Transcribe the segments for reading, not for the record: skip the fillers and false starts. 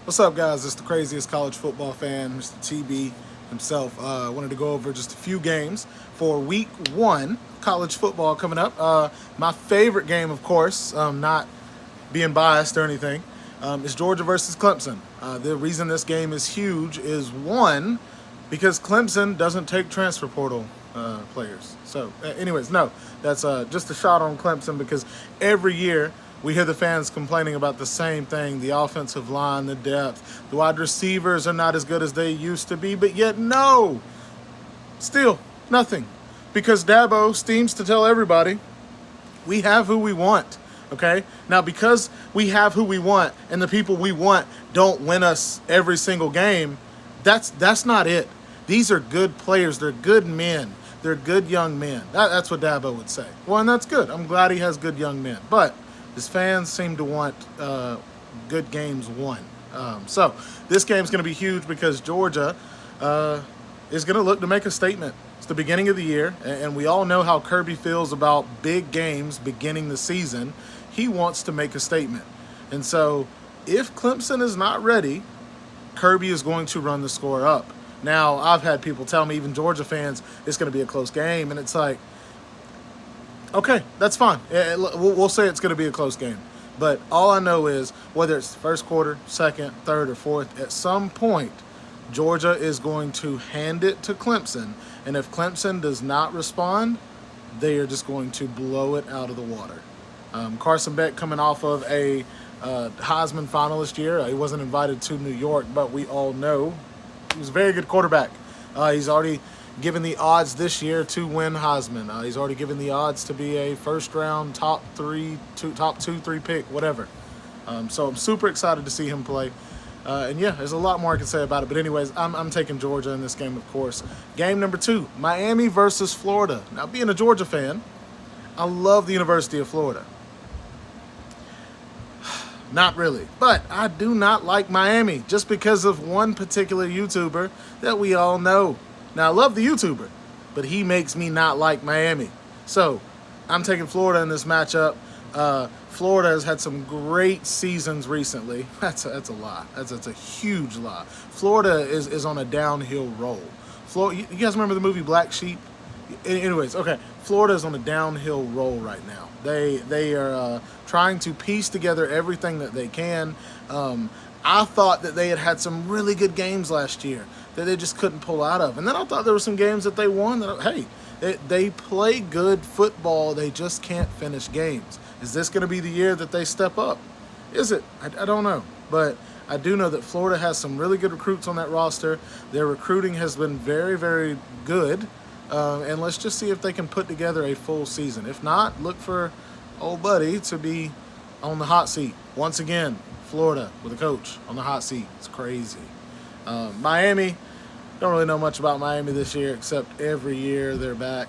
What's up, guys? It's the craziest college football fan, Mr. TB himself. Wanted to go over just a few games for week one, college football coming up. My favorite game, of course, not being biased or anything, is Georgia versus Clemson. The reason this game is huge is one, because Clemson doesn't take transfer portal players. So, anyways, no, that's just a shot on Clemson because every year we hear the fans complaining about the same thing: the offensive line, the depth, the wide receivers are not as good as they used to be, but yet, no, still nothing. Because Dabo seems to tell everybody we have who we want. Okay? Now, because we have who we want and the people we want don't win us every single game, that's not it. These are good players. They're good men. They're good young men. That's what Dabo would say. Well, and that's good. I'm glad he has good young men. But his fans seem to want good games won. So this game's going to be huge because Georgia is going to look to make a statement. It's the beginning of the year, and we all know how Kirby feels about big games beginning the season. He wants to make a statement. And so if Clemson is not ready, Kirby is going to run the score up. Now, I've had people tell me, even Georgia fans, it's going to be a close game. And it's like, okay, that's fine. We'll say it's going to be a close game. But all I know is whether it's the first quarter, second, third, or fourth, at some point, Georgia is going to hand it to Clemson. And if Clemson does not respond, they are just going to blow it out of the water. Carson Beck coming off of a Heisman finalist year. He wasn't invited to New York, but we all know he was a very good quarterback. He's already given the odds this year to win Heisman. He's already given the odds to be a first-round top two, three pick, whatever. So I'm super excited to see him play. And yeah, there's a lot more I can say about it. But anyways, I'm taking Georgia in this game, of course. Game number 2, Miami versus Florida. Now, being a Georgia fan, I love the University of Florida. Not really. But I do not like Miami just because of one particular YouTuber that we all know. Now, I love the YouTuber, but he makes me not like Miami. So I'm taking Florida in this matchup. Florida has had some great seasons recently. That's a lie. That's a huge lie. Florida is on a downhill roll. You guys remember the movie Black Sheep? Anyways, okay. Florida is on a downhill roll right now. They are trying to piece together everything that they can. I thought that they had some really good games last year that they just couldn't pull out of. And then I thought there were some games that they won that, hey, they play good football. They just can't finish games. Is this going to be the year that they step up? Is it? I don't know. But I do know that Florida has some really good recruits on that roster. Their recruiting has been very, very good. And let's just see if they can put together a full season. If not, look for old buddy to be on the hot seat. Once again, Florida with a coach on the hot seat. It's crazy. Miami, don't really know much about Miami this year except every year they're back.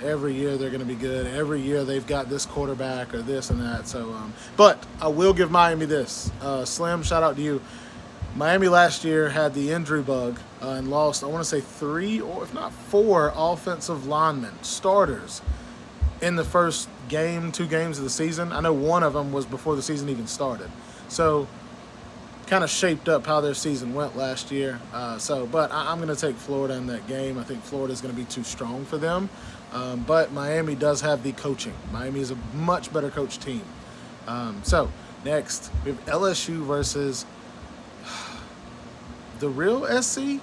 Every year they're going to be good. Every year they've got this quarterback or this and that. So, but I will give Miami this. Slim, shout out to you. Miami last year had the injury bug and lost, I want to say 3 or if not 4 offensive linemen, starters, in the first 2 games of the season. I know one of them was before the season even started. So kind of shaped up how their season went last year. But I'm going to take Florida in that game. I think Florida is going to be too strong for them. But Miami does have the coaching. Miami is a much better coach team. So next, we have LSU versus the real SC.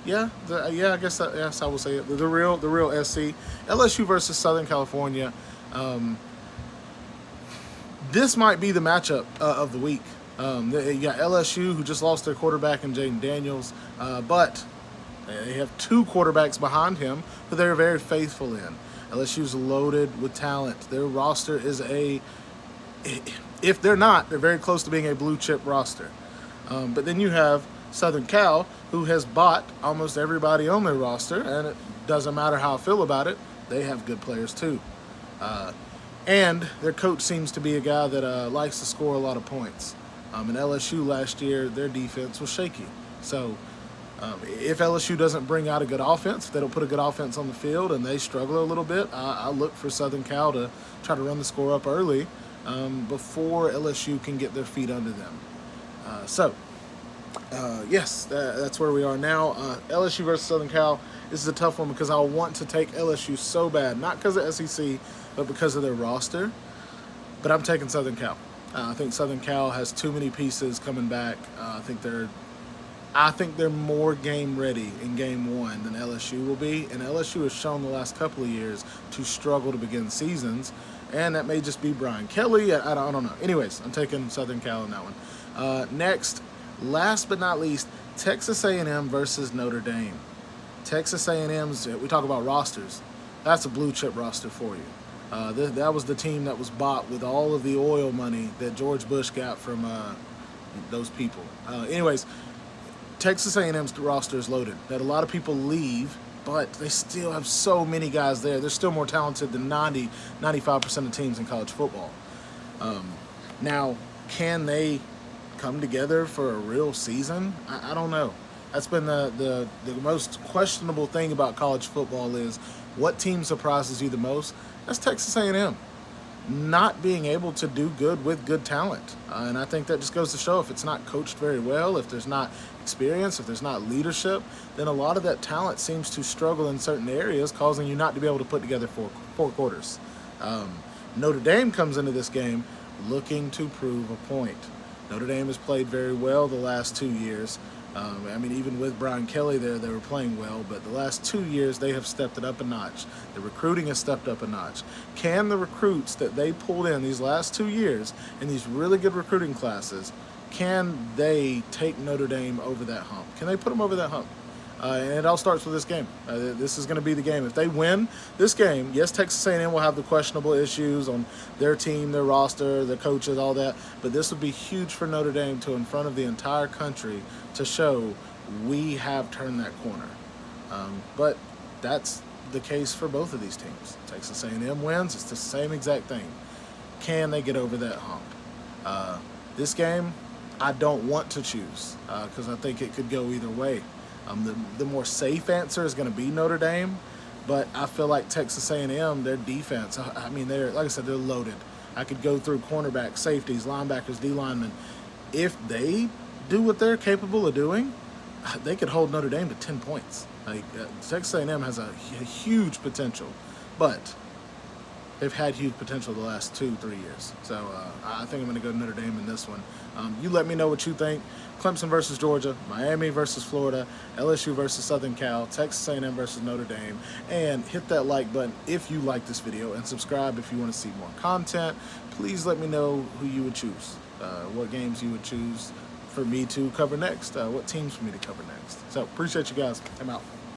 I guess yes, I will say it. The real SC. LSU versus Southern California. This might be the matchup of the week. You got LSU, who just lost their quarterback in Jaden Daniels, but they have 2 quarterbacks behind him who they're very faithful in. LSU's loaded with talent. Their roster is if they're not, they're very close to being a blue chip roster. But then you have Southern Cal, who has bought almost everybody on their roster, and it doesn't matter how I feel about it, they have good players too. And their coach seems to be a guy that likes to score a lot of points. In LSU last year, their defense was shaky. So if LSU doesn't bring out a good offense, if they don't put a good offense on the field and they struggle a little bit, I look for Southern Cal to try to run the score up early before LSU can get their feet under them. So Yes, that's where we are now. LSU versus Southern Cal. This is a tough one because I want to take LSU so bad, not because of SEC, but because of their roster. But I'm taking Southern Cal. I think Southern Cal has too many pieces coming back. I think they're more game ready in game one than LSU will be, and LSU has shown the last couple of years to struggle to begin seasons, and that may just be Brian Kelly. I don't know. Anyways, I'm taking Southern Cal in that one. Next, last but not least, Texas A&M versus Notre Dame. Texas A&M's, we talk about rosters. That's a blue chip roster for you. That was the team that was bought with all of the oil money that George Bush got from those people. Anyways, Texas A&M's roster is loaded. That a lot of people leave, but they still have so many guys there. They're still more talented than 95% of teams in college football. Now, can they come together for a real season? I don't know. That's been the most questionable thing about college football is what team surprises you the most? That's Texas A&M. Not being able to do good with good talent. And I think that just goes to show if it's not coached very well, if there's not experience, if there's not leadership, then a lot of that talent seems to struggle in certain areas, causing you not to be able to put together four quarters. Notre Dame comes into this game looking to prove a point. Notre Dame has played very well the last 2 years. Even with Brian Kelly there, they were playing well, but the last 2 years they have stepped it up a notch. The recruiting has stepped up a notch. Can the recruits that they pulled in these last 2 years in these really good recruiting classes, can they take Notre Dame over that hump? Can they put them over that hump? And it all starts with this game. This is going to be the game. If they win this game, yes, Texas A&M will have the questionable issues on their team, their roster, their coaches, all that. But this would be huge for Notre Dame to, in front of the entire country, to show we have turned that corner. But that's the case for both of these teams. Texas A&M wins. It's the same exact thing. Can they get over that hump? This game, I don't want to choose because I think it could go either way. The more safe answer is going to be Notre Dame, but I feel like Texas A&M, their defense, they're, like I said, they're loaded. I could go through cornerbacks, safeties, linebackers, D-linemen. If they do what they're capable of doing, they could hold Notre Dame to 10 points. Texas A&M has a huge potential, but they've had huge potential the last 2-3 years. So I think I'm going to go to Notre Dame in this one. You let me know what you think. Clemson versus Georgia, Miami versus Florida, LSU versus Southern Cal, Texas A&M versus Notre Dame. And hit that like button if you like this video, and subscribe if you want to see more content. Please let me know who you would choose, what games you would choose for me to cover next, what teams for me to cover next. So appreciate you guys. I'm out.